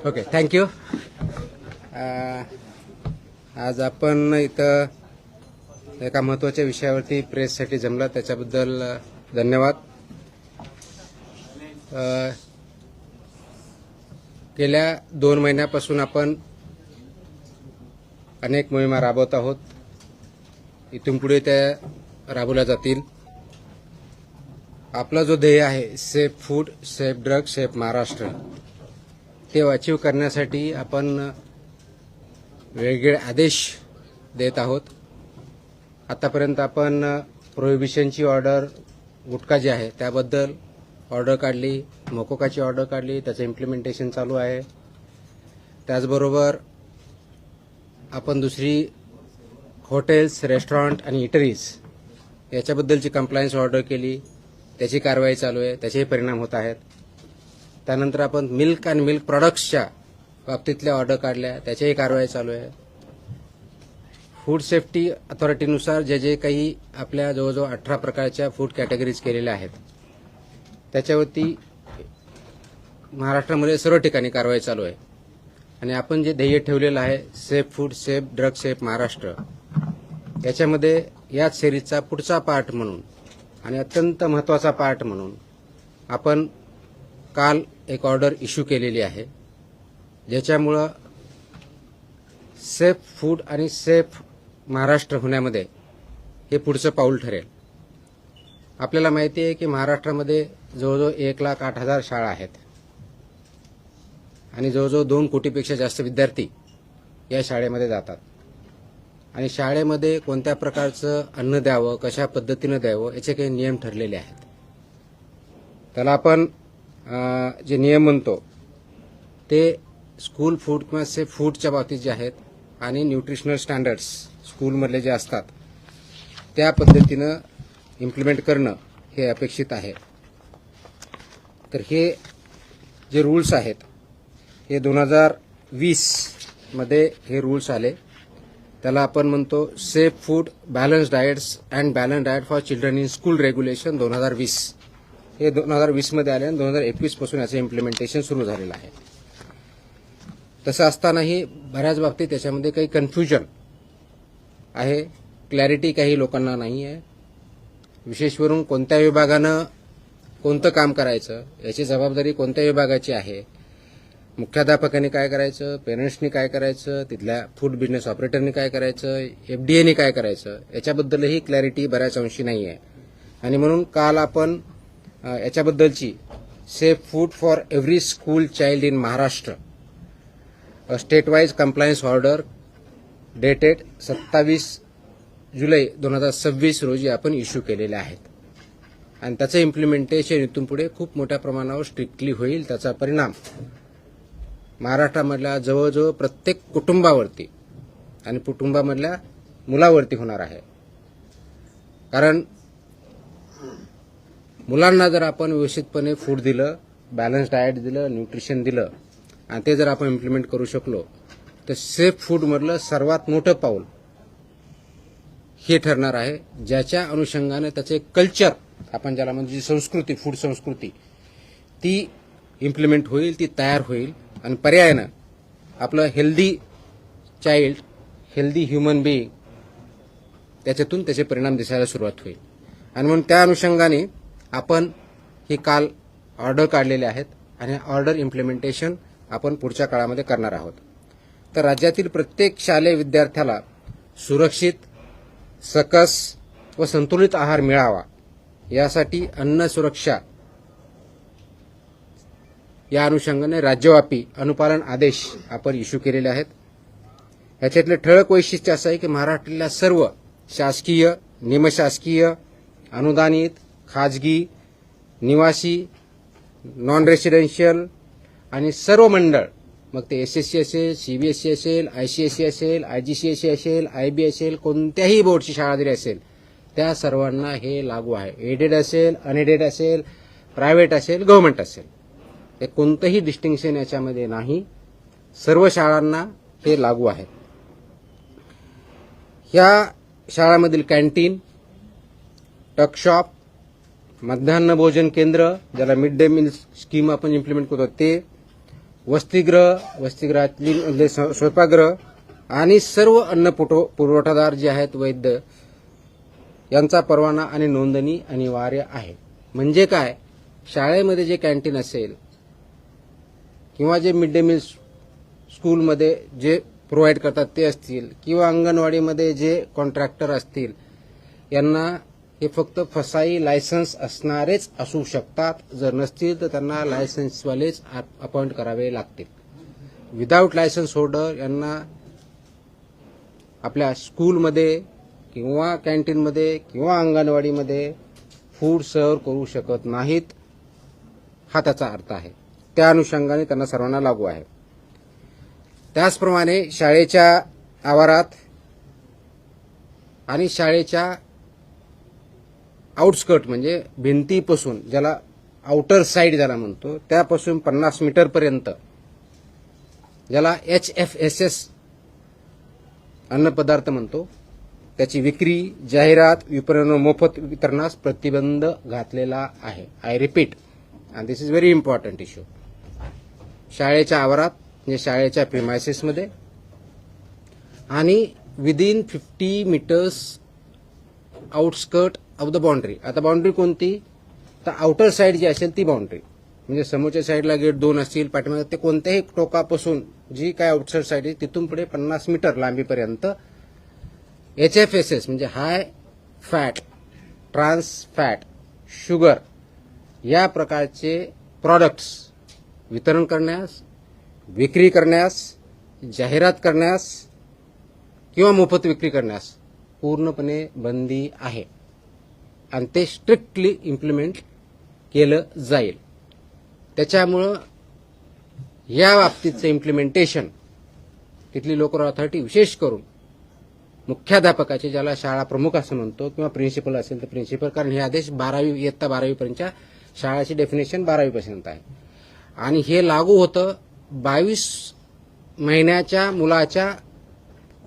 Okay, thank you. आज आपण इथं एका महत्त्वाच्या विषयावरती प्रेससाठी जमला, त्याच्याबद्दल धन्यवाद. गेल्या 2 महिन्यापासून आपण अनेक मोहिमा राबवत आहोत. इथून पुढे त्या राबवल्या जातील. आपला जो ध्येय आहे safe food, safe drug, safe Maharashtra, ते अचीव करण्यासाठी आपण वेगवेगळे आदेश देत आहोत. आतापर्यंत आपण प्रोहिबिशनची ऑर्डर, गुटखा जे आहे त्याबद्दल ऑर्डर काढली, मोकोकाची ऑर्डर काढली, त्याचं इम्प्लिमेंटेशन चालू आहे. त्याचबरोबर आपण दुसरी हॉटेल्स, रेस्टॉरंट आणि इटरीज याच्याबद्दलची कंप्लायन्स ऑर्डर केली, त्याची कारवाई चालू आहे, त्याचेही परिणाम होत आहेत. त्यानंतर आपण मिल्क आणि मिल्क प्रॉडक्ट्सच्या बाबतीतल्या ऑर्डर काढल्या, त्याच्याही कारवाई चालू आहे. फूड सेफ्टी अथॉरिटीनुसार जे काही आपल्या जवळजवळ 18 प्रकारच्या फूड कॅटेगरीज केलेल्या आहेत, त्याच्यावरती महाराष्ट्रामध्ये सर्व ठिकाणी कारवाई चालू आहे. आणि आपण जे ध्येय ठेवलेलं आहे safe food, safe drug, safe Maharashtra, याच्यामध्ये याच सिरीजचा पुढचा पार्ट म्हणून आणि अत्यंत महत्त्वाचा पार्ट म्हणून आपण काल एक ऑर्डर इश्यू केलेली आहे, ज्याच्यामुळं सेफ फूड आणि सेफ महाराष्ट्र होण्यामध्ये हे पुढचं पाऊल ठरेल. आपल्याला माहिती आहे की महाराष्ट्रामध्ये जवळजवळ 1,08,000 शाळा आहेत आणि जवळजवळ 2 कोटीपेक्षा जास्त विद्यार्थी या शाळेमध्ये जातात. आणि शाळेमध्ये कोणत्या प्रकारचं अन्न द्यावं, कशा पद्धतीनं द्यावं, याचे काही नियम ठरलेले आहेत. त्याला आपण जे नियम म्हणतो ते स्कूल फूड किंवा सेफ फूडच्या बाबतीत जे आहेत आणि न्यूट्रिशनल स्टँडर्ड्स स्कूलमधले जे असतात त्या पद्धतीनं इम्प्लिमेंट करणं हे अपेक्षित आहे. तर हे जे रूल्स आहेत हे 2020 मध्ये हे रूल्स आले. त्याला आपण म्हणतो safe food, balance diets and balance diet for children in school regulation 2020. हे 2020 मध्ये आले आणि 2021 पासून याचं इम्प्लिमेंटेशन सुरू झालेलं आहे. तसं असतानाही बऱ्याच बाबतीत त्याच्यामध्ये काही कन्फ्युजन आहे, क्लॅरिटी काही लोकांना नाही आहे. विशेषवरून कोणत्या विभागानं कोणतं काम करायचं, याची जबाबदारी कोणत्या विभागाची आहे, मुख्याध्यापकांनी काय करायचं, पेरेंट्सनी काय करायचं, तिथल्या फूड बिझनेस ऑपरेटरनी काय करायचं, FDAनी काय करायचं, याच्याबद्दलही क्लॅरिटी बऱ्याच अंशी नाही आहे. आणि म्हणून काल आपण याच्याबद्दलची safe food for every school child in Maharashtra state wise compliance order dated 27 जुलै 2026 रोजी आपण इश्यू केलेले आहेत. आणि त्याचं इम्प्लिमेंटेशन इथून पुढे खूप मोठ्या प्रमाणावर स्ट्रिक्टली होईल. त्याचा परिणाम महाराष्ट्रामधल्या जवळजवळ प्रत्येक कुटुंबावरती आणि कुटुंबामधल्या मुलावरती होणार आहे. कारण मुलांना जर आपण व्यवस्थितपणे फूड दिलं, बॅलन्स डाएट दिलं, न्यूट्रिशन दिलं आणि ते जर आपण इम्प्लिमेंट करू शकलो तर सेफ फूडमधलं सर्वात मोठं पाऊल हे ठरणार आहे, ज्याच्या अनुषंगाने त्याचे कल्चर, आपण ज्याला म्हणजे संस्कृती, फूड संस्कृती, ती इम्प्लिमेंट होईल, ती तयार होईल. आणि पर्यायानं आपलं healthy child, healthy human being, त्याच्यातून त्याचे परिणाम दिसायला सुरुवात होईल. आणि म्हणून त्या अनुषंगाने आपण ही काल ऑर्डर काढलेले आहेत आणि ऑर्डर इम्प्लिमेंटेशन आपण पुढच्या काळामध्ये करणार आहोत. तर राज्यातील प्रत्येक शालेय विद्यार्थ्याला सुरक्षित, सकस व संतुलित आहार मिळावा, यासाठी अन्न सुरक्षा या अनुषंगाने राज्यव्यापी अनुपालन आदेश आपण इश्यू केलेले आहेत. याच्यातले ठळक वैशिष्ट्य असं आहे की महाराष्ट्रातल्या सर्व शासकीय, निमशासकीय, अनुदानित, खाजगी, निवासी, नॉन रेसिडेन्शियल आणि सर्व मंडळ, मग ते SSC असेल, CBSE असेल, ICSE असेल, IGCSE असेल, IB असेल, कोणत्याही बोर्डची शाळा जरी असेल, त्या सर्वांना हे लागू आहे. एडेड असेल, अनएडेड असेल, प्रायव्हेट असेल, गव्हर्नमेंट असेल, हे कोणतंही डिस्टिंक्शन याच्यामध्ये नाही. सर्व शाळांना हे लागू आहे. ह्या शाळांमधील कॅन्टीन, टकशॉप, मध्यान्ह भोजन केंद्र, ज्याला मिड डे मील स्कीम आपण इम्प्लिमेंट करतो ते, वसतिगृहातली स्वयंपाकगृह आणि सर्व अन्न पुरवठादार जे आहेत वैद्य यांचा परवाना आणि नोंदणी अनिवार्य आहे. म्हणजे काय, शाळेमध्ये जे कॅन्टीन असेल किंवा जे मिड डे मील स्कूलमध्ये जे प्रोव्हाइड करतात ते असतील किंवा अंगणवाडीमध्ये जे कॉन्ट्रॅक्टर असतील यांना हे फक्त फसाई लायसन्स असणारेच असू शकतात. जर नसतील तर त्यांना लायसन्सवालेच अपॉइंट करावे लागतील. विदाऊट लायसन्स होल्डर यांना आपल्या स्कूलमध्ये किंवा कॅन्टीनमध्ये किंवा अंगणवाडीमध्ये फूड सर्व्ह करू शकत नाहीत. हा त्याचा अर्थ आहे. त्या अनुषंगाने त्यांना सर्वांना लागू आहे. त्याचप्रमाणे शाळेच्या आवारात आणि शाळेच्या आउटस्कर्ट म्हणजे भिंतीपासून, ज्याला आउटर साइड ज्याला म्हणतो, त्यापासून 50 मीटरपर्यंत, ज्याला HFSS अन्नपदार्थ म्हणतो, त्याची विक्री, जाहिरात, विपणन, मोफत वितरणास प्रतिबंध घातलेला आहे. I repeat, and this is very important issue. शाळेच्या आवारात म्हणजे शाळेच्या प्रिमायसेसमध्ये आणि within 50 metres outskirt of the boundary. आता बाउंड्री कोणती, तर आउटर साइड जी असेल ती बाउंड्री, म्हणजे समोरच्या साईडला गेट 2 असतील, पाठीमागे ते कोणत्याही टोकापासून जी काय आउटसाइड साइड आहे तिथून पुढे 50 मीटर लांबीपर्यंत HFSS म्हणजे high fat, trans fat, sugar या प्रकारचे प्रॉडक्ट्स वितरण करण्यास, विक्री करण्यास, जाहिरात करण्यास किंवा मोफत विक्री करण्यास पूर्णपणे बंदी आहे आणि ते स्ट्रिक्टली इम्प्लिमेंट केलं जाईल. त्याच्यामुळं या बाबतीचं इम्प्लिमेंटेशन तिथली लोकल अथॉरिटी, विशेष करून मुख्याध्यापकाचे, ज्याला शाळा प्रमुख असं म्हणतो, किंवा प्रिन्सिपल असेल तर प्रिन्सिपल, कारण हे आदेश 12वी इयत्ता 12वी पर्यंतच्या शाळाची डेफिनेशन 12वी पर्यंत आहे आणि हे लागू होतं 22 महिन्याच्या मुलाच्या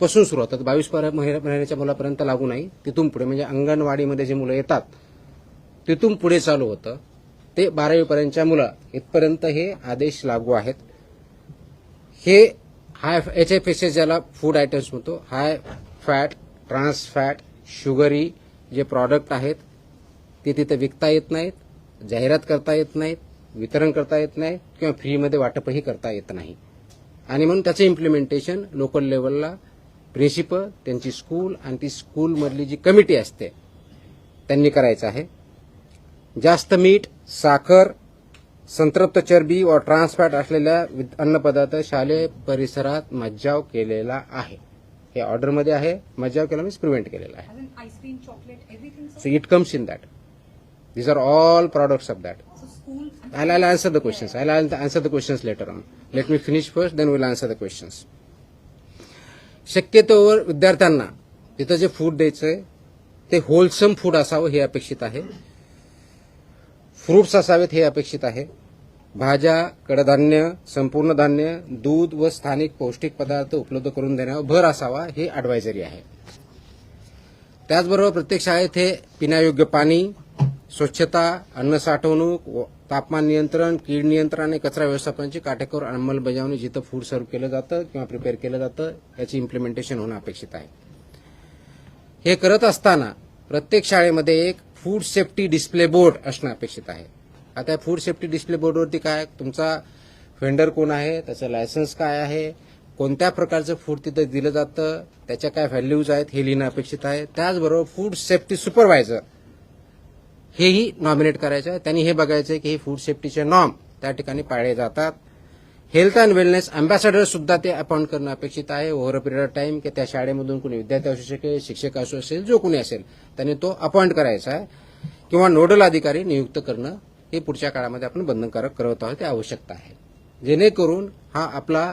पासून सुरू होतात. 22 महिन्याच्या मुलापर्यंत लागू नाही, तिथून पुढे म्हणजे अंगणवाडीमध्ये जे मुलं येतात तिथून पुढे चालू होतं. ते 12वी पर्यंतच्या मुलं इथपर्यंत हे आदेश लागू आहेत. हे हाय HFSS ज्याला फूड आयटम्स म्हणतो, high fat, trans fat, sugary जे प्रॉडक्ट आहेत ते तिथे विकता येत नाहीत, जाहिरात करता येत नाहीत, वितरण करता येत नाही किंवा फ्रीमध्ये वाटपही करता येत नाही. आणि म्हणून त्याचं इम्प्लिमेंटेशन लोकल लेवलला प्रिन्सिपल, त्यांची स्कूल आणि ती स्कूलमधली जी कमिटी असते त्यांनी करायचं आहे. जास्त मीठ, साखर, संतृप्त चरबी व ट्रान्सफॅट असलेल्या अन्नपदार्थ शालेय परिसरात मज्जाव केलेला आहे. हे ऑर्डरमध्ये आहे. मज्जाव केला मीन्स प्रिव्हेंट केलेला आहे. Ice-cream, chocolate, everything, sir? So it comes in that. These are all products of that. So school. I'll answer the questions. I'll answer the questions later on. Let me finish first, then we'll answer the questions. शक्यतोवर विद्यार्थ्यांना तिथं जे food द्यायचंय ते wholesome food असावं हे अपेक्षित आहे. फ्रुट्स असावेत हे अपेक्षित आहे. भाज्या, कडधान्य, संपूर्ण धान्य, दूध व स्थानिक पौष्टिक पदार्थ उपलब्ध करून देण्यावर भर असावा हे ॲडवायझरी आहे. त्याचबरोबर प्रत्येक शाळेत हे पिण्यायोग्य पाणी, स्वच्छता, अन्न साठवणूक, तापमान नियंत्रण, कीड नियंत्रण आणि कचरा व्यवस्थापनाची काटेकोर अंमलबजावणी जिथं फूड सर्व्ह केलं जातं किंवा प्रिपेअर केलं जातं याची इम्प्लिमेंटेशन होणं अपेक्षित आहे. हे करत असताना प्रत्येक शाळेमध्ये एक फूड सेफ्टी डिस्प्ले बोर्ड असणं अपेक्षित आहे. आता फूड सेफ्टी डिस्प्ले बोर्डवरती काय, तुमचा व्हेंडर कोण आहे, त्याचं लायसन्स काय आहे, कोणत्या प्रकारचं फूड तिथं दिलं जातं, त्याच्या काय व्हॅल्यूज आहेत हे लिहिणं अपेक्षित आहे. त्याचबरोबर फूड सेफ्टी सुपरवायझर हेही नॉमिनेट करायचं आहे. त्यांनी हे बघायचं आहे की हे फूड सेफ्टीचे नॉर्म त्या ठिकाणी पाळले जातात. हेल्थ अँड वेलनेस अँबॅसेडर सुद्धा ते अपॉइंट करणं अपेक्षित आहे over a period of time, की त्या शाळेमधून कोणी विद्यार्थी असू शकेल, शिक्षक असू असेल, जो कोणी असेल त्यांनी तो अपॉइंट करायचा आहे किंवा नोडल अधिकारी नियुक्त करणं हे पुढच्या काळामध्ये आपण बंधनकारक करत आहोत, ते आवश्यकता आहे. जेणेकरून हा आपला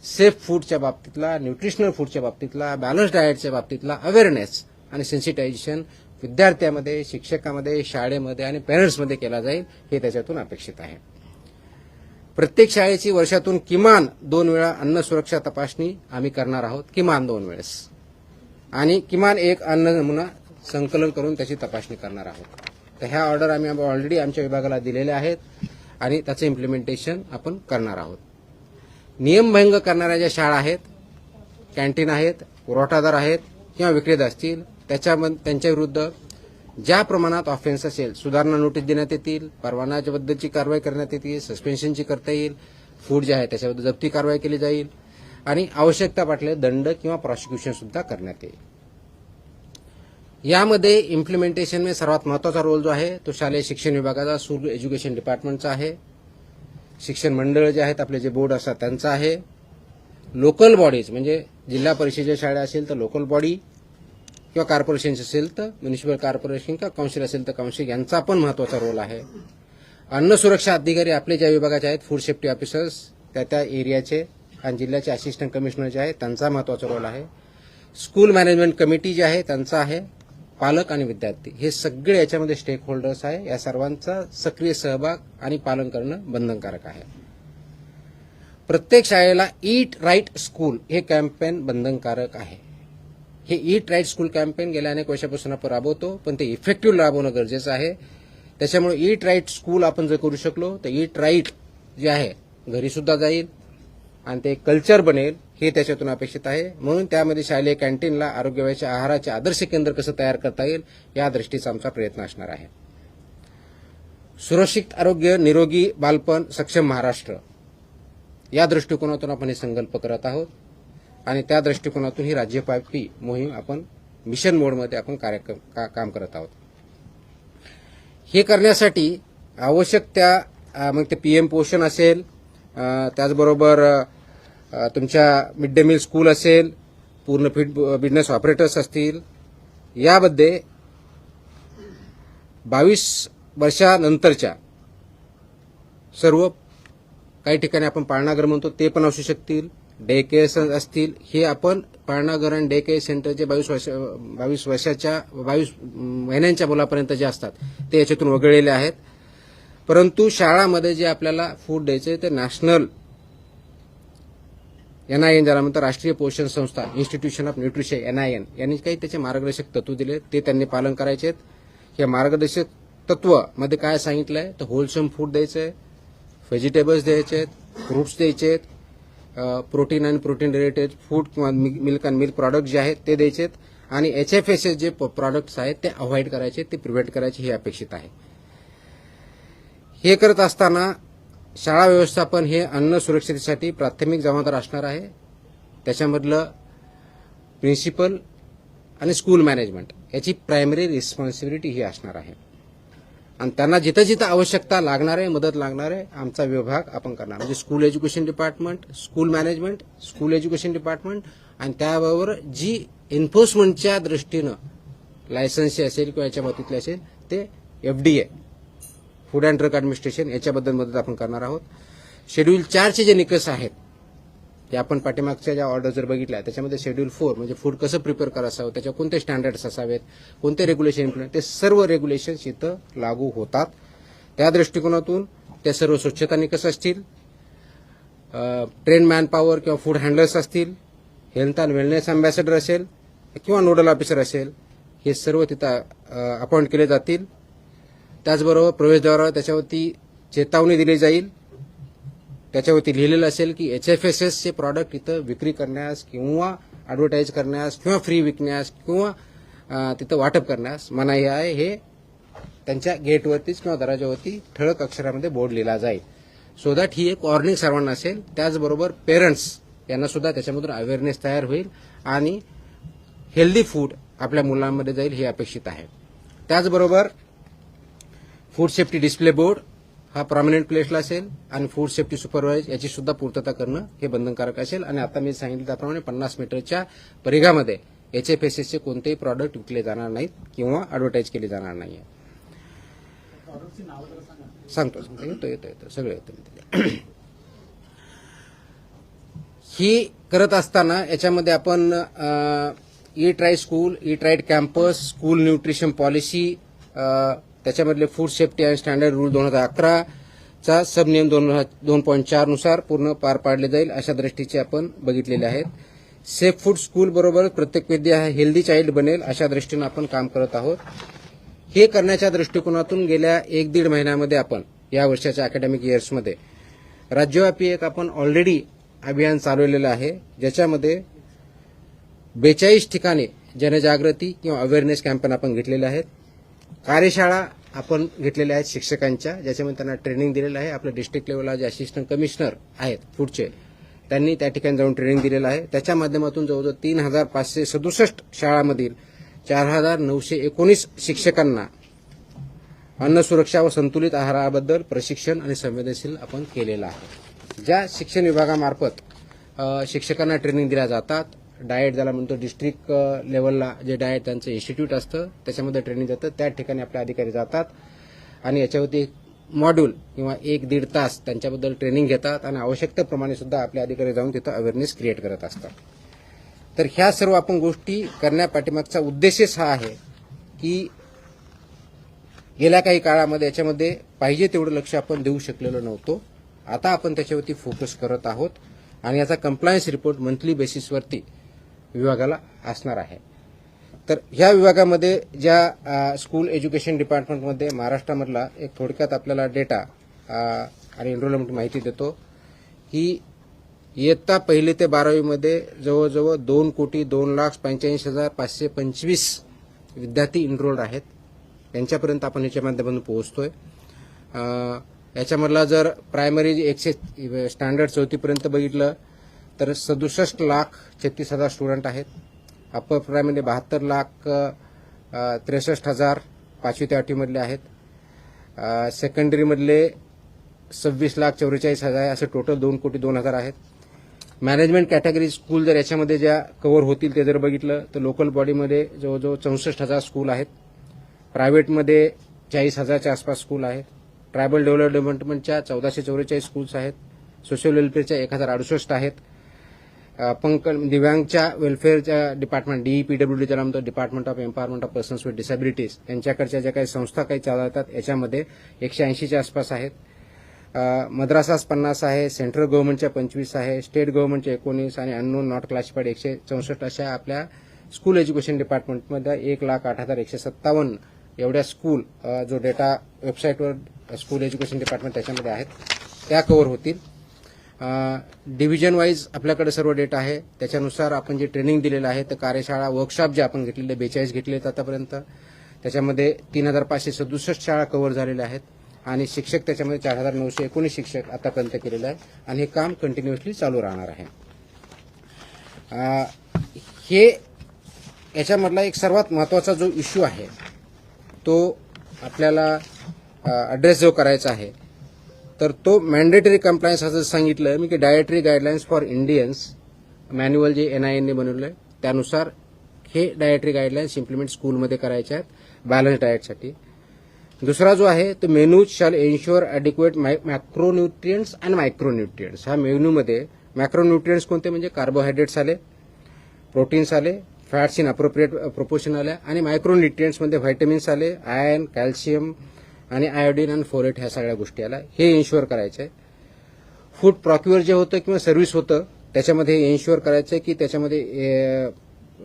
सेफ फूडच्या बाबतीतला, न्यूट्रिशनल फूडच्या बाबतीतला, बॅलन्स डाएटच्या बाबतीतला अवेअरनेस आणि सेन्सिटायझेशन विद्यार्थ्यामध्ये, शिक्षकामध्ये, शाळेमध्ये आणि पेरेंट्समध्ये केला जाईल हे त्याच्यातून अपेक्षित आहे. प्रत्येक शाळेची वर्षातून किमान 2 वेळा अन्न सुरक्षा तपासणी आम्ही करणार आहोत, किमान 2 वेळेस, आणि किमान एक अन्न नमुना संकलन करून त्याची तपासणी करणार आहोत. तर ह्या ऑर्डर आम्ही ऑलरेडी आमच्या विभागाला दिलेल्या आहेत आणि त्याचं इम्प्लिमेंटेशन आपण करणार आहोत. नियमभंग करणाऱ्या ज्या शाळा आहेत, कॅन्टीन आहेत, पुरवठादार आहेत किंवा विक्रेता असतील त्यांच्या विरुद्ध ज्या प्रमाणात ऑफेन्स असेल सुधारणा नोटीस देण्यात येतील, परवानाच्याबद्दलची कारवाई करण्यात येतील, सस्पेन्शनची करता येईल, फूड जे आहे त्याच्याबद्दल जप्ती कारवाई केली जाईल आणि आवश्यकता वाटले दंड किंवा प्रॉसिक्युशन सुद्धा करण्यात येईल. यामध्ये इम्प्लिमेंटेशन में सर्वात महत्वाचा रोल जो आहे तो शालेय शिक्षण विभागाचा, स्कूल एज्युकेशन डिपार्टमेंटचा आहे. शिक्षण मंडळ जे आहेत आपले जे बोर्ड असतात त्यांचा आहे. लोकल बॉडीज म्हणजे जिल्हा परिषदेच्या शाळा असेल तर लोकल बॉडी किंवा कॉर्पोरेशन असेल तर म्युनिसिपल कॉर्पोरेशन किंवा काउन्सिल असेल तर काउन्सिल यांचा पण महत्वाचा रोल आहे. अन्न सुरक्षा अधिकारी आपले ज्या विभागाचे आहेत, फूड सेफ्टी ऑफिसर्स त्या एरियाचे आणि जिल्ह्याचे असिस्टंट कमिशनर जे आहेत त्यांचा महत्वाचा रोल आहे. स्कूल मॅनेजमेंट कमिटी जे आहे त्यांचा आहे. पालक आणि विद्यार्थी हे सगळे याच्यामध्ये स्टेक होल्डर्स आहे. या सर्वांचा सक्रिय सहभाग आणि पालन करणं बंधनकारक आहे. प्रत्येक शाळेला ईट राईट स्कूल हे कॅम्पेन बंधनकारक आहे. हे ईट राईट स्कूल कॅम्पेन गेल्या अनेक वर्षापासून आपण राबवतो, पण ते इफेक्टिव्ह राबवणं गरजेचं आहे. त्याच्यामुळे ईट राईट स्कूल आपण जर करू शकलो तर ईट राईट जे आहे घरी सुद्धा जाईल आणि ते कल्चर बनेल हे त्याच्यातून अपेक्षित आहे. म्हणून त्यामध्ये शालेय कॅन्टीनला आरोग्यवाच्या आहाराचे आदर्श केंद्र कसं तयार करता येईल या दृष्टीचा आमचा प्रयत्न असणार आहे. सुरक्षित आरोग्य, निरोगी बालपण, सक्षम महाराष्ट्र या दृष्टिकोनातून आपण हे संकल्प करत आहोत आणि त्या दृष्टिकोनातून ही राज्यव्यापी मोहीम आपण मिशन मोडमध्ये आपण काम करत आहोत. हे करण्यासाठी आवश्यक त्या मग ते पीएम पोषण असेल, त्याचबरोबर तुमच्या मिड डे मील स्कूल असेल, पूर्ण फीड बिझनेस ऑपरेटर्स असतील, यामध्ये 22 वर्षानंतरच्या सर्व काही ठिकाणी आपण पाळणाघर म्हणतो ते पण असू शकतील, डे केअर असतील. हे आपण पाळणाघर आणि डे केअर सेंटरचे 22 महिन्यांच्या मुलापर्यंत जे असतात ते याच्यातून वगळलेले आहेत. परंतु शाळामध्ये जे आपल्याला फूड द्यायचे ते नॅशनल NIN ज्याला म्हणतात राष्ट्रीय पोषण संस्था, इन्स्टिट्यूशन ऑफ न्यूट्रिशन NIN यांनी काही त्याचे मार्गदर्शक तत्व दिले ते त्यांनी पालन करायचे आहेत. या मार्गदर्शक तत्व मध्ये काय सांगितलंय तर होलसम फूड द्यायचंय, व्हेजिटेबल्स द्यायचे आहेत, फ्रुट्स द्यायचे आहेत, प्रोटीन आणि प्रोटीन रिलेटेड फूड किंवा मिल्क अँड मिल्क प्रॉडक्ट जे आहेत ते द्यायचे आहेत आणि HFSS जे प्रॉडक्ट्स आहेत ते अवॉइड करायचे, ते प्रिव्हेंट करायचे हे अपेक्षित आहे. हे करत असताना शाळा व्यवस्थापन हे अन्न सुरक्षिततेसाठी प्राथमिक जबाबदार असणार आहे. त्याच्यामधलं प्रिन्सिपल आणि स्कूल मॅनेजमेंट याची प्रायमरी रिस्पॉन्सिबिलिटी ही असणार आहे आणि त्यांना जिथं जिथं आवश्यकता लागणार आहे, मदत लागणार आहे, आमचा विभाग आपण करणार. म्हणजे school education department, school management, school education department आणि त्याबरोबर जी एन्फोर्समेंटच्या दृष्टीनं लायसन्सची असेल किंवा याच्या बाबतीतले असेल ते FDA food and drug administration याच्याबद्दल मदत आपण करणार आहोत. शेड्यूल 4चे जे निकष आहेत ते आपण पाठीमागच्या ज्या ऑर्डर जर बघितल्या त्याच्यामध्ये शेड्यूल 4 म्हणजे फूड कसं प्रिपेअर करायचं, त्याच्यावर कोणते स्टँडर्ड्स असावेत, कोणते रेग्युलेशन इम्प्लिमेंट, ते सर्व रेग्युलेशन्स इथं लागू होतात. त्या दृष्टिकोनातून ते सर्व स्वच्छता निकष असतील, ट्रेन मॅन पॉवर किंवा फूड हँडलर्स असतील, हेल्थ अँड वेलनेस अँबॅसेडर असेल किंवा नोडल ऑफिसर असेल, हे सर्व तिथं अपॉइंट केले जातील. त्याचबरोबर प्रवेशद्वारावर त्याच्यावरती चेतावणी दिली जाईल. त्याच्यावरती लिहिलेलं असेल की HFSS चे प्रॉडक्ट इथं विक्री करण्यास किंवा ॲडव्हर्टाईज करण्यास किंवा फ्री विकण्यास किंवा तिथं वाटप करण्यास मनाई आहे. हे त्यांच्या गेटवरतीच किंवा दरवाजावरती ठळक अक्षरामध्ये बोर्ड लिहिला जाईल. सो दॅट ही एक वॉर्निंग सर्वांना असेल. त्याचबरोबर पेरेंट्स यांना सुद्धा त्याच्यामधून अवेअरनेस तयार होईल आणि हेल्दी फूड आपल्या मुलांमध्ये जाईल हे अपेक्षित आहे. त्याचबरोबर फूड सेफ्टी डिस्प्ले बोर्ड हा प्रॉमिनंट प्लेसला असेल आणि फूड सेफ्टी सुपरवायझर याची सुद्धा पूर्तता करणं हे बंधनकारक असेल. आणि आता मी सांगितलं त्याप्रमाणे 50 मीटरच्या परिघामध्ये HFSSचे कोणतेही प्रॉडक्ट विकले जाणार नाहीत किंवा ॲडव्हर्टाईज केले जाणार नाहीये. सांगतो येतो सगळं येतं. ही करत असताना याच्यामध्ये आपण eat right school, eat right campus, school nutrition policy, त्याच्यामधले food safety and standard rule 2011 चा सब नियम 2.4 नुसार पूर्ण पार पाडले जाईल अशा दृष्टीचे आपण बघितलेले आहेत. सेफ फूड स्कूल बरोबर प्रत्येक विद्यार्थी हा हेल्दी चाइल्ड बनेल अशा दृष्टीनं आपण काम करत आहोत. हे करण्याच्या दृष्टिकोनातून गेल्या 1-1.5 महिन्यामध्ये आपण या वर्षाच्या अकॅडमिक इयर्समध्ये राज्यव्यापी एक आपण ऑलरेडी अभियान चालवलेलं आहे, ज्याच्यामध्ये 42 ठिकाणी जनजागृती किंवा अवेअरनेस कॅम्पेन आपण घेतलेले आहेत. कार्यशाळा आपण घेतलेल्या आहेत शिक्षकांच्या, ज्याच्यामध्ये त्यांना ट्रेनिंग दिलेलं आहे. आपल्या डिस्ट्रिक्ट लेवलला जे असिस्टंट कमिशनर आहेत फूडचे, त्यांनी त्या ठिकाणी जाऊन ट्रेनिंग दिलेलं आहे. त्याच्या माध्यमातून जवळजवळ 3567 शाळांमधील 4919 शिक्षकांना अन्न सुरक्षा व संतुलित आहाराबद्दल प्रशिक्षण आणि संवेदनशील आपण केलेलं आहे. ज्या शिक्षण विभागामार्फत शिक्षकांना ट्रेनिंग दिल्या जातात, डाएट ज्याला म्हणतो डिस्ट्रिक्ट लेवलला जे डाएट त्यांचं इन्स्टिट्यूट असतं त्याच्यामध्ये ट्रेनिंग जातं, त्या ठिकाणी आपले अधिकारी जातात आणि याच्यावरती एक मॉड्यूल किंवा 1-1.5 तास त्यांच्याबद्दल ट्रेनिंग घेतात आणि आवश्यकतेप्रमाणे सुद्धा आपले अधिकारी जाऊन तिथं अवेअरनेस क्रिएट करत असतात. तर ह्या सर्व आपण गोष्टी करण्यापाठीमागचा उद्देशच हा आहे की गेल्या काही काळामध्ये याच्यामध्ये पाहिजे तेवढं लक्ष आपण देऊ शकलेलो नव्हतो. आता आपण त्याच्यावरती फोकस करत आहोत आणि याचा कंप्लायन्स रिपोर्ट मंथली बेसिसवरती विभागाला असणार आहे. तर ह्या विभागामध्ये ज्या स्कूल एज्युकेशन डिपार्टमेंटमध्ये महाराष्ट्रामधला एक थोडक्यात आपल्याला डेटा आणि एनरोलमेंट माहिती देतो की इयत्ता 1 ते 12वी मध्ये जवळजवळ 2,02,85,525 विद्यार्थी एनरोल्ड आहेत. यांच्यापर्यंत आपण याच्या माध्यमातून पोहोचतोय. याच्यामधला जर प्रायमरी 100 स्टँडर्ड 4थीपर्यंत बघितलं तर 67,36,000 स्टुडंट आहेत. अप्पर प्रायमरी 72,63,000 5वी ते 8वी मधले आहेत. सेकंडरीमधले 26,44,000 असे टोटल 2,02,000 आहेत. मॅनेजमेंट कॅटेगरी स्कूल जर याच्यामध्ये ज्या कव्हर होतील ते जर बघितलं तर लोकल बॉडीमध्ये जवळजवळ 64,000 स्कूल आहेत. प्रायव्हेटमध्ये 40,000च्या आसपास स्कूल आहेत. ट्रायबल डेव्हलपमेंटच्या 1444 स्कूल्स आहेत. सोशल वेलफेअरच्या 1,068 आहेत. दिव्यांगच्या वेलफेअरच्या डिपार्टमेंट DEPWD ज्याला म्हणतो department of empowerment of persons with disabilities यांच्याकडच्या ज्या काही संस्था काही चालवतात याच्यामध्ये 180च्या आसपास आहेत. मद्रासास 50 आहे. सेंट्रल गव्हर्नमेंटच्या 25 आहे. स्टेट गव्हर्नमेंटच्या 19 आणि अननोन नॉट क्लासिफाईड 164 अशा आपल्या स्कूल एज्युकेशन डिपार्टमेंटमध्ये 1,08,157 एवढ्या स्कूल जो डेटा वेबसाईटवर स्कूल एज्युकेशन डिपार्टमेंट त्याच्यामध्ये आहेत त्या कव्हर होतील. डिव्हिजन वाईज आपल्याकडे सर्व डेटा आहे. त्याच्यानुसार आपण जे ट्रेनिंग दिलेलं आहे तर कार्यशाळा वर्कशॉप जे आपण घेतलेले 42 घेतले आहेत आतापर्यंत, त्याच्यामध्ये 3,567 शाळा कव्हर झालेल्या आहेत आणि शिक्षक त्याच्यामध्ये 4,919 शिक्षक आतापर्यंत केलेले आहे आणि हे काम कंटिन्युअसली चालू राहणार आहे. हे याच्यामधला एक सर्वात महत्वाचा जो इश्यू आहे तो आपल्याला ॲड्रेस जो करायचा आहे तर तो मॅन्डेटरी कंप्लायन्स असं सांगितलं मी की dietary guidelines for Indians manual जे NIN ने बनवलं आहे त्यानुसार हे डायटरी गाईडलाईन्स इम्प्लिमेंट स्कूलमध्ये करायचे आहेत बॅलन्स डाएटसाठी. दुसरा जो आहे तो menu shall ensure adequate macronutrients and micronutrients. ह्या मेन्यूमध्ये मॅक्रोन्यूट्रियंट्स कोणते म्हणजे कार्बोहायड्रेट्स आले, प्रोटीन्स आले, फॅट्स इन अप्रोप्रिएट प्रोपोर्शन आल्या आणि मायक्रोन्यूट्रियंट्समध्ये व्हायटमिन्स आले, आयर्न, कॅल्शियम आणि आयोडीन आणि फोलेट ह्या सगळ्या गोष्टी आल्या. हे एन्श्युअर करायचं आहे. फूड प्रॉक्युअर जे होतं किंवा सर्व्हिस होतं त्याच्यामध्ये एन्श्युअर करायचं आहे की त्याच्यामध्ये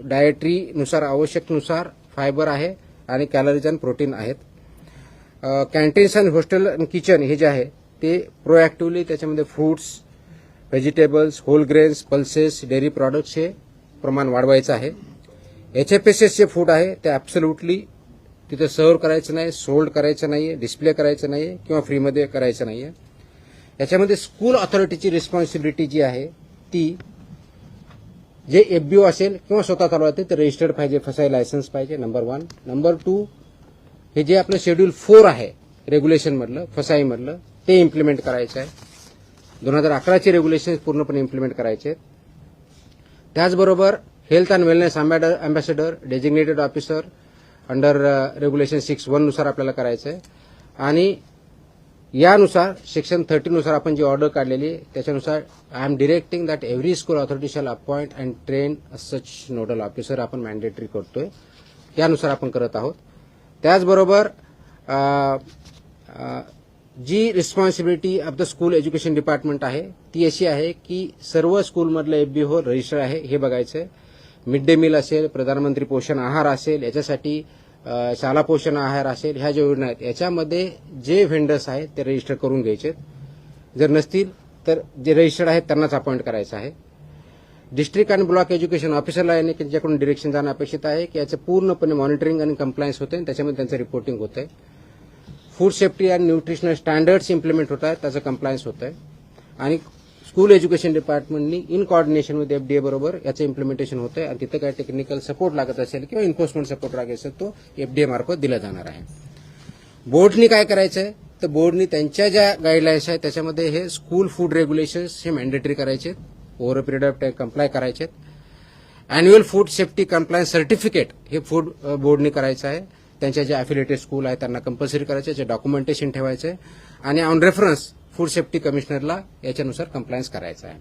डायटरीनुसार आवश्यकनुसार फायबर आहे आणि कॅलरीज आणि प्रोटीन आहेत. कॅन्टीन्स आणि हॉस्टेल आणि किचन हे जे आहे ते प्रोएक्टिव्हली त्याच्यामध्ये fruits, vegetables, whole grains, pulses, dairy products हे प्रमाण वाढवायचं आहे. HFSS जे फूड आहे ते ॲब्सोल्युटली तिथे सर्व्ह करायचं नाही, सोल्ड करायचं नाही, डिस्प्ले करायचं नाही किंवा फ्रीमध्ये करायचं नाही. याच्यामध्ये स्कूल ऑथॉरिटीची रिस्पॉन्सिबिलिटी जी आहे ती जे FBO असेल किंवा स्वतः चालवते ते रजिस्टर्ड पाहिजे, फसाई लायसन्स पाहिजे, नंबर 1. नंबर 2 हे जे आपलं शेड्यूल 4 आहे रेग्युलेशनमधलं फसाईमधलं ते इम्प्लिमेंट करायचं आहे. 2011चे रेग्युलेशन पूर्णपणे इम्प्लिमेंट करायचे आहेत. त्याचबरोबर health and wellness ambassador designated officer under regulation 6(1) नुसार आपल्याला करायचं आहे आणि यानुसार सेक्शन 30 नुसार आपण जी ऑर्डर काढलेली त्याच्यानुसार I am directing that every school authority shall appoint and train such nodal officer आपण मॅन्डेटरी करतोय, त्यानुसार आपण करत आहोत. त्याचबरोबर जी responsibility of the school education department आहे ती अशी आहे की सर्व स्कूलमधलं FBO रजिस्टर आहे हे बघायचं आहे. मिड डे मील असेल, प्रधानमंत्री पोषण आहार असेल, याच्यासाठी शाला पोषण आहार असेल, ह्या ज्या योजना आहेत याच्यामध्ये जे व्हेंडर्स आहेत ते रजिस्टर करून घ्यायचे. जर नसतील तर जे रजिस्टर्ड आहेत त्यांनाच अपॉइंट करायचं आहे. डिस्ट्रिक्ट आणि ब्लॉक एज्युकेशन ऑफिसरला याने त्यांच्याकडून डिरेक्शन जाणं अपेक्षित आहे की याचं पूर्णपणे मॉनिटरिंग आणि कंप्लायन्स होते आणि त्याच्यामध्ये त्यांचं रिपोर्टिंग होतंय. फूड सेफ्टी आणि न्यूट्रिशनल स्टँडर्ड्स इम्प्लिमेंट होत आहेत, त्याचं कंप्लायन्स होत आहे. आणि स्कूल एज्युकेशन डिपार्टमेंटनी इन कोऑर्डिनेशन विथ FDA बरोबर याचं इम्प्लिमेंटेशन होतंय आणि तिथं काय टेक्निकल सपोर्ट लागत असेल किंवा एन्फोर्समेंट सपोर्ट लागत असेल तो FDA मार्फत दिला जाणार आहे. बोर्डनी काय करायचं आहे तर बोर्डनी त्यांच्या ज्या गाईडलाईन्स आहेत त्याच्यामध्ये हे स्कूल फूड रेग्युलेशन्स हे मॅन्डेटरी करायचे, over a period of time comply करायचे. Annual food safety compliance certificate हे फूड बोर्डनी करायचं आहे. त्यांच्या जे अफिलिएटेड स्कूल आहेत त्यांना कंपल्सरी करायचे, जे डॉक्युमेंटेशन ठेवायचं आहे आणि ऑन रेफरन्स फूड सेफ्टी कमिशनरला याच्यानुसार कंप्लायन्स करायचं आहे.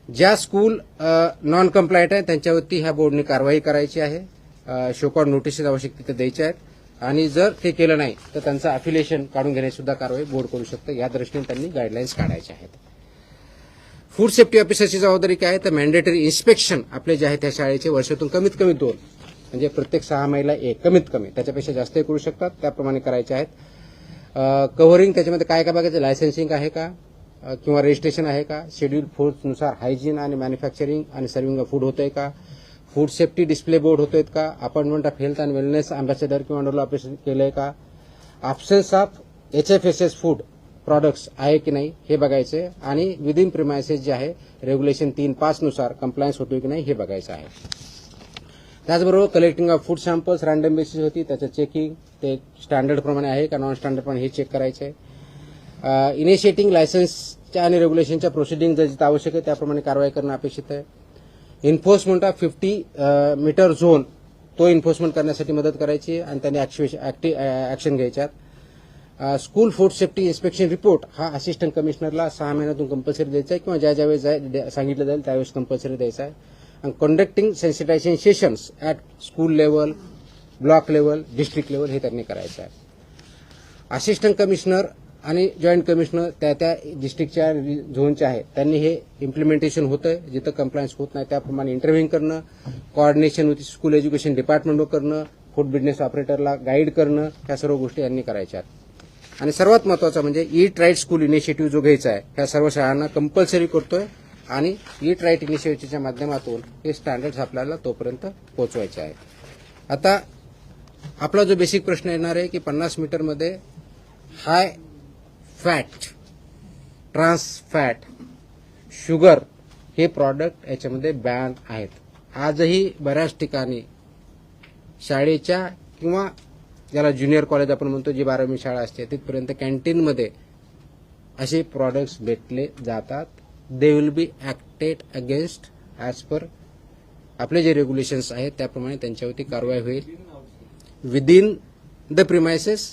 ज्या स्कूल नॉन कंप्लायंट आहे त्यांच्यावरती ह्या बोर्डनी कारवाई करायची आहे. शोकॉड नोटिसेस आवश्यक तिथे द्यायच्या आहेत आणि जर ते केलं नाही तर त्यांचं अफिलिएशन काढून घेण्याची सुद्धा कारवाई बोर्ड करू शकतं. या दृष्टीने त्यांनी गाईडलाईन्स काढायच्या आहेत. फूड सेफ्टी ऑफिसरची जबाबदारी काय आहे तर मॅन्डेटरी इन्स्पेक्शन आपले जे आहे त्या शाळेचे वर्षातून कमीत कमी 2 म्हणजे प्रत्येक 6 महिन्याला 1 कमीत कमी, त्याच्यापेक्षा जास्तही करू शकतात, त्याप्रमाणे करायचे आहेत. कव्हरिंग त्याच्यामध्ये काय काय बघायचं, लायसन्सिंग आहे का किंवा रजिस्ट्रेशन आहे का, शेड्यूल फूडनुसार हायजीन आणि मॅन्युफॅक्चरिंग आणि सर्व्हिंग ऑफ फूड होतंय का, फूड सेफ्टी डिस्प्ले बोर्ड होतोय का, appointment of health and wellness ambassador किंवा अंडरला ऑपरेशन केलंय का, absence of HFSS food products आहे की नाही हे बघायचे आणि विदिन प्रिमायसेस जे आहे रेग्युलेशन 3.5 नुसार कंप्लायन्स होतोय की नाही हे बघायचं आहे. त्याचबरोबर collecting of food samples random basis होती, त्याचं चेकिंग ते स्टँडर्ड प्रमाणे आहे का नॉन स्टँडर्ड प्रमाणे हे चेक करायचं आहे. इनिशिएटिंग लायसन्सच्या आणि रेग्युलेशनच्या प्रोसिडिंग जर जिथं आवश्यक आहे त्याप्रमाणे कारवाई करणं अपेक्षित आहे. एन्फोर्समेंट ऑफ 50 मीटर झोन तो एन्फोर्समेंट करण्यासाठी मदत करायची आणि त्यांनी ऍक्शन घ्यायच्यात. School food safety inspection report हा असिस्टंट कमिशनरला 6 महिन्यातून कंपल्सरी द्यायचा आहे किंवा ज्या वेळेस सांगितलं जाईल त्यावेळेस कंपल्सरी द्यायचा आहे. आणि conducting sensitisation sessions at school level, block level, district level हे त्यांनी करायचं आहे. असिस्टंट कमिशनर आणि जॉईंट कमिशनर त्या डिस्ट्रिक्टच्या झोनच्या आहे त्यांनी हे इम्प्लिमेंटेशन होतंय, जिथं कंप्लायन्स होत नाही त्याप्रमाणे इंटरव्ह्यू करणं, कोऑर्डिनेशन विथ स्कूल एज्युकेशन डिपार्टमेंटवर करणं, फूड बिझनेस ऑपरेटरला गाईड करणं, ह्या सर्व गोष्टी यांनी करायच्या आहेत. आणि सर्वात महत्त्वाचं म्हणजे ईट राईट स्कूल इनिशिएटिव्ह जो घ्यायचा आहे ह्या सर्व शाळांना कंपल्सरी करतोय आणि ईट राईट इनिशिएटिव्हच्या माध्यमातून हे स्टँडर्ड्स आपल्याला तोपर्यंत पोहोचवायचे आहे. आता आपला जो बेसिक प्रश्न येणार आहे की 50 मीटरमध्ये high fat, trans fat, sugar हे प्रॉडक्ट याच्यामध्ये बॅन आहेत. आजही बऱ्याच ठिकाणी शाळेच्या किंवा ज्याला ज्युनियर कॉलेज आपण म्हणतो जी 12वी शाळा असते तिथपर्यंत कॅन्टीनमध्ये असे प्रॉडक्ट्स भेटले जातात. They will be acted against as per आपले जे रेग्युलेशन्स आहेत त्याप्रमाणे त्यांच्यावरती कारवाई होईल. Within the premises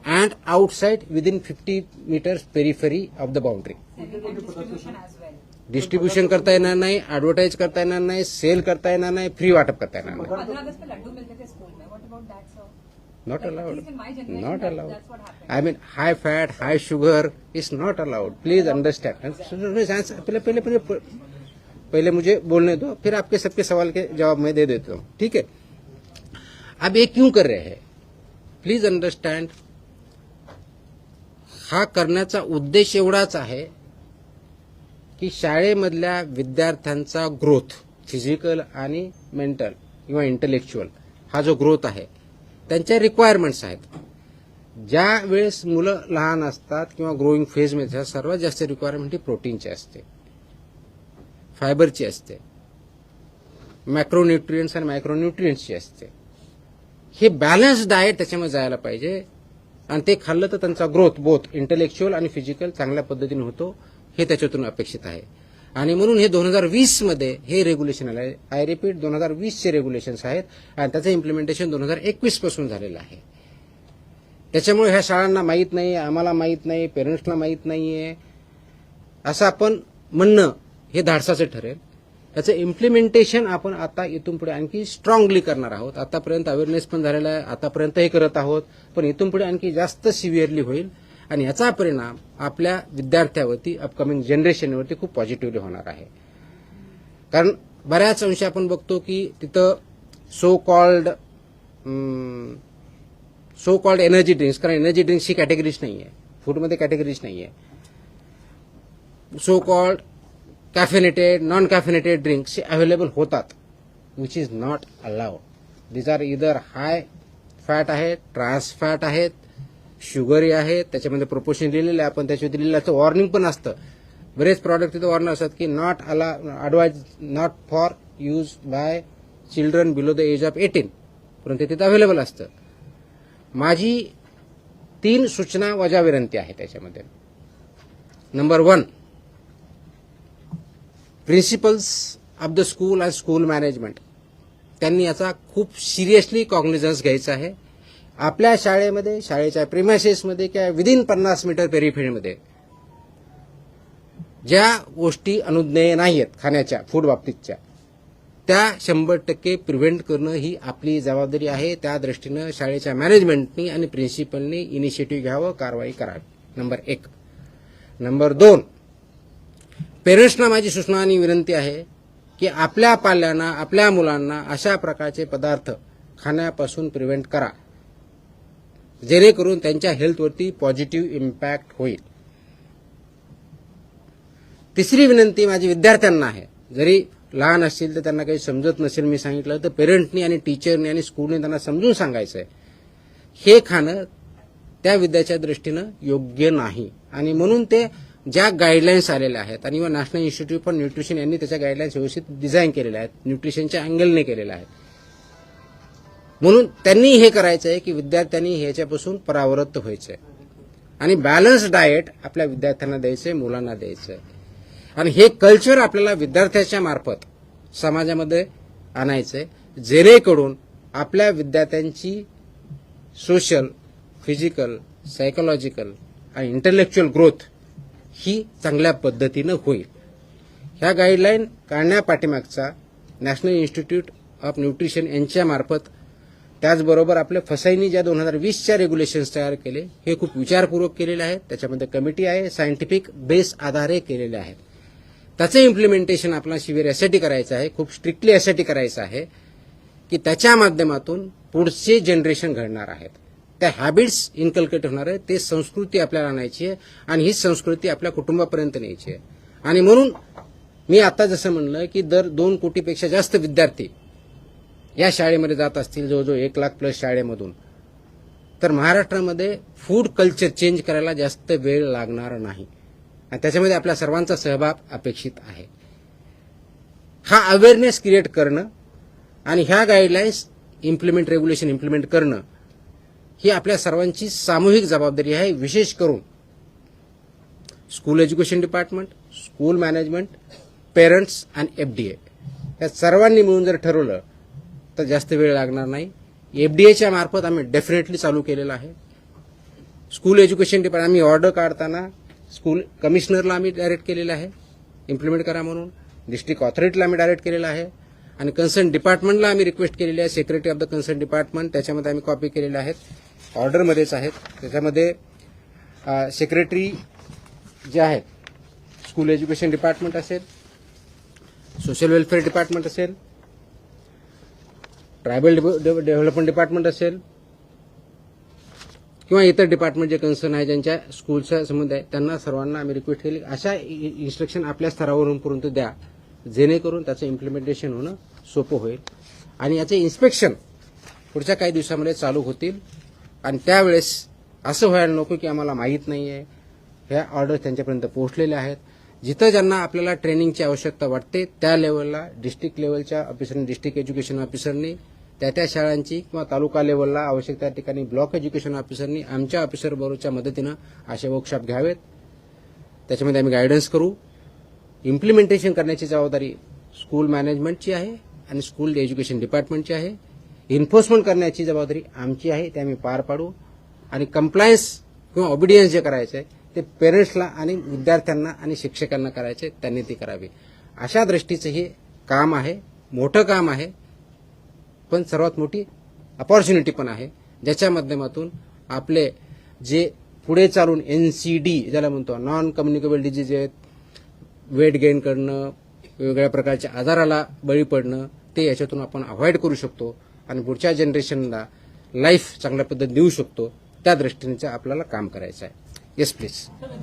and outside within 50 metres periphery of the boundary. Distribution as well. Distribution करता येणार नाही, ऍडव्हर्टाईज करता येणार नाही, सेल करता येणार नाही, फ्री वाटप करता येणार नाही. 15 अगस्त पे लड्डू मिलते थे स्कूल में. What about that, sir? Not Like, allowed. At least in my generation, Not allowed. that's what happened. I mean, high fat, high sugar is not allowed. Please understand. पहले मुझे बोलने दो, फिर आपके सबके सवाल के जवाब मैं दे देता हूँ. ठीक है. अब ये क्यों कर रहे हैं? Please understand. हा करण्याचा उद्देश एवढाच आहे की शाळेमधल्या विद्यार्थ्यांचा ग्रोथ, फिजिकल आणि मेंटल किंवा इंटेलेक्च्युअल हा जो ग्रोथ आहे त्यांच्या रिक्वायरमेंट्स आहेत. ज्या वेळेस मुलं लहान असतात किंवा ग्रोईंग फेजमध्ये सर्वात जास्त रिक्वायरमेंट ही प्रोटीनची असते, फायबरची असते, मॅक्रोन्यूट्रियंट्स आणि मायक्रोन्यूट्रियंट्सची असते. हे बॅलन्स डाएट त्याच्यामध्ये जायला पाहिजे आणि ते खाल्लं तर त्यांचा ग्रोथ बोथ इंटेलेक्च्युअल आणि फिजिकल चांगल्या पद्धतीने होतो, हे त्याच्यातून अपेक्षित आहे. आणि म्हणून हे 2020 मध्ये हे रेग्युलेशन आलं. आय रिपीट 2020चे रेग्युलेशन्स आहेत आणि त्याचं इम्प्लिमेंटेशन 2021 पासून झालेलं आहे. त्याच्यामुळे ह्या शाळांना माहीत नाही, आम्हाला माहीत नाही, पेरेंट्सला माहीत नाहीये असं आपण म्हणणं हे धाडसाचं ठरेल. याचं इम्प्लिमेंटेशन आपण आता इथून पुढे आणखी स्ट्रॉंगली करणार आहोत. आतापर्यंत अवेअरनेस पण झालेला आहे, आतापर्यंतही करत आहोत, पण इथून पुढे आणखी जास्त सिव्हिअरली होईल आणि याचा परिणाम आपल्या विद्यार्थ्यावरती, अपकमिंग जनरेशनवरती खूप पॉझिटिव्हली होणार आहे. कारण बऱ्याच अंशी आपण बघतो की तिथं सो कॉल्ड एनर्जी ड्रिंक्स, कारण एनर्जी ड्रिंक्स ही कॅटेगरीज नाही आहे, फूडमध्ये कॅटेगरीज नाही आहे. So called caffeinated non caffeinated drinks हे अवेलेबल होतात, which is not allowed. These are either high fat आहेत, ट्रान्स फॅट आहेत, शुगरी आहेत, त्याच्यामध्ये प्रोपोर्शन लिहिलेलं आहे, आपण त्याच्यावरती लिहिलेलं असतं, वॉर्निंग पण असतं. बरेच प्रॉडक्ट तिथे वॉर्निंग असतात की not advise not for use by children below the age of 18, परंतु तिथे अवेलेबल असतं. माझी 3 सूचना वजा विनंती आहे त्याच्यामध्ये. Number 1, principles of the school and school management त्यांनी याचा खूप सिरियसली कॉग्निझन्स घ्यायचा आहे. आपल्या शाळेमध्ये, शाळेच्या प्रिमायसेसमध्ये किंवा विदिन 50 मीटर पेरिफेरीमध्ये ज्या गोष्टी अनुज्ञेय नाहीयेत खाण्याच्या फूड बाबतीतच्या, त्या 100% प्रिव्हेंट करणं ही आपली जबाबदारी आहे. त्या दृष्टीनं शाळेच्या मॅनेजमेंटनी आणि प्रिन्सिपलनी इनिशिएटिव्ह घ्यावं, कारवाई करावी. नंबर 1. नंबर 2, पेरेंट्सना माझी सूचना आणि विनंती आहे की आपल्या पाल्यांना, आपल्या मुलांना अशा प्रकारचे पदार्थ खाण्यापासून प्रिव्हेंट करा, जेणेकरून त्यांच्या हेल्थवरती पॉझिटिव्ह इम्पॅक्ट होईल. तिसरी विनंती माझी विद्यार्थ्यांना आहे. जरी लहान असतील तर त्यांना काही समजत नसेल मी सांगितलं तर पेरेंटनी आणि टीचरनी आणि स्कूलने त्यांना समजून सांगायचं आहे हे खाणं त्या विद्याच्या दृष्टीनं योग्य नाही. आणि म्हणून ते ज्या गाईडलाईन्स आलेल्या आहेत आणि नॅशनल इन्स्टिट्यूट फॉर न्यूट्रिशन यांनी त्याच्या गाईडलाईन्स व्यवस्थित डिझाईन केलेल्या आहेत, न्यूट्रिशनच्या अँगलने केलेल्या आहेत. म्हणून त्यांनी हे करायचं आहे की विद्यार्थ्यांनी ह्याच्यापासून परावृत्त व्हायचं आहे आणि बॅलन्स डाएट आपल्या विद्यार्थ्यांना द्यायचंय, मुलांना द्यायचंय. आणि हे कल्चर आपल्याला विद्यार्थ्याच्या मार्फत समाजामध्ये आणायचंय, जेणेकरून आपल्या विद्यार्थ्यांची सोशल, फिजिकल, सायकोलॉजिकल आणि इंटेलेक्च्युअल ग्रोथ ही चांगल्या पद्धतीनं होईल. ह्या गाईडलाईन काढण्यापाठीमागचा नॅशनल इन्स्टिट्यूट ऑफ न्यूट्रिशन यांच्या मार्फत, त्याचबरोबर आपल्या फसाईनी ज्या 2020च्या रेग्युलेशन्स तयार केले हे खूप विचारपूर्वक केलेले आहेत. त्याच्यामध्ये कमिटी आहे, सायंटिफिक बेस आधारे केलेले आहेत. त्याचं इम्प्लिमेंटेशन आपल्याला शिबिर यासाठी करायचं आहे, खूप स्ट्रिक्टली यासाठी करायचं आहे की त्याच्या माध्यमातून पुढचे जनरेशन घडणार आहेत, त्या हॅबिट्स इन्कल्केट होणार आहेत, ते संस्कृती आपल्याला आणायची आहे आणि ही संस्कृती आपल्या कुटुंबापर्यंत न्यायची आहे. आणि म्हणून मी आता जसं म्हणलं की दर 2 कोटीपेक्षा जास्त विद्यार्थी या शाळेमध्ये जात असतील, जवळजवळ 1 लाख प्लस शाळेमधून, तर महाराष्ट्रामध्ये फूड कल्चर चेंज करायला जास्त वेळ लागणार नाही आणि त्याच्यामध्ये आपल्या सर्वांचा सहभाग अपेक्षित आहे. हा अवेअरनेस क्रिएट करणं आणि ह्या गाईडलाईन्स रेग्युलेशन इम्प्लिमेंट करणं ही आपल्या सर्वांची सामूहिक जबाबदारी आहे. विशेष करून school education department, school management, parents आणि FDA या सर्वांनी मिळून जर ठरवलं तर जास्त वेळ लागणार नाही. FDAच्या मार्फत आम्ही डेफिनेटली चालू केलेलं आहे. स्कूल एज्युकेशन डिपार्टमेंट आम्ही ऑर्डर काढताना स्कूल कमिशनरला आम्ही डायरेक्ट केलेलं आहे इम्प्लिमेंट करा म्हणून, डिस्ट्रिक्ट ऑथॉरिटीला आम्ही डायरेक्ट केलेलं आहे आणि कन्सर्न डिपार्टमेंटला आम्ही रिक्वेस्ट केलेली आहे. Secretary of the concern department त्याच्यामध्ये आम्ही कॉपी केलेल्या आहेत, ऑर्डरमध्येच आहेत. त्याच्यामध्ये सेक्रेटरी जे आहेत, स्कूल एज्युकेशन डिपार्टमेंट असेल, सोशल वेलफेअर डिपार्टमेंट असेल, ट्रायबल डेव्हलपमेंट डिपार्टमेंट असेल किंवा इतर डिपार्टमेंट जे कन्सर्न आहे, ज्यांच्या स्कूलचा संबंध आहे, त्यांना सर्वांना आम्ही रिक्वेस्ट केली अशा इन्स्ट्रक्शन आपल्या स्तरावरून परंतु द्या, जेणेकरून त्याचं इम्प्लिमेंटेशन होणं सोपं होईल आणि याचे इन्स्पेक्शन पुढच्या काही दिवसामध्ये चालू होतील. आणि त्यावेळेस असं व्हायला नको की आम्हाला माहीत नाही आहे. ह्या ऑर्डर्स त्यांच्यापर्यंत पोहोचलेल्या आहेत. जिथं ज्यांना आपल्याला ट्रेनिंगची आवश्यकता वाटते त्या लेवलला डिस्ट्रिक्ट लेवलच्या ऑफिसरनी, डिस्ट्रिक्ट एज्युकेशन ऑफिसरनी, त्या शाळांची किंवा तालुका लेवलला आवश्यक त्या ठिकाणी ब्लॉक एज्युकेशन ऑफिसरनी आमच्या ऑफिसरबरोबरच्या मदतीनं असे वर्कशॉप घ्यावेत. त्याच्यामध्ये आम्ही गायडन्स करू. इम्प्लिमेंटेशन करण्याची जबाबदारी स्कूल मॅनेजमेंटची आहे आणि स्कूल एज्युकेशन डिपार्टमेंटची आहे. इन्फोर्समेंट करण्याची जबाबदारी आमची आहे, ते आम्ही पार पाडू. आणि कंप्लायन्स किंवा ऑबिडियन्स जे करायचं आहे ते पेरेंट्सला आणि विद्यार्थ्यांना आणि शिक्षकांना करायचे, त्यांनी ते करावे. अशा दृष्टीचं हे काम आहे, मोठं काम आहे, पण सर्वात मोठी अपॉर्च्युनिटी पण आहे, ज्याच्या माध्यमातून आपले जे पुढे चालून NCD ज्याला म्हणतो, नॉन कम्युनिकेबल डिजीज आहेत, वेट गेन करणं, वेगवेगळ्या प्रकारच्या आजाराला बळी पडणं, ते याच्यातून आपण अवॉइड करू शकतो आणि पुढच्या जनरेशनला लाईफ चांगल्या पद्धतीने देऊ शकतो. त्या दृष्टीने आपल्याला काम करायचं आहे. Yes please.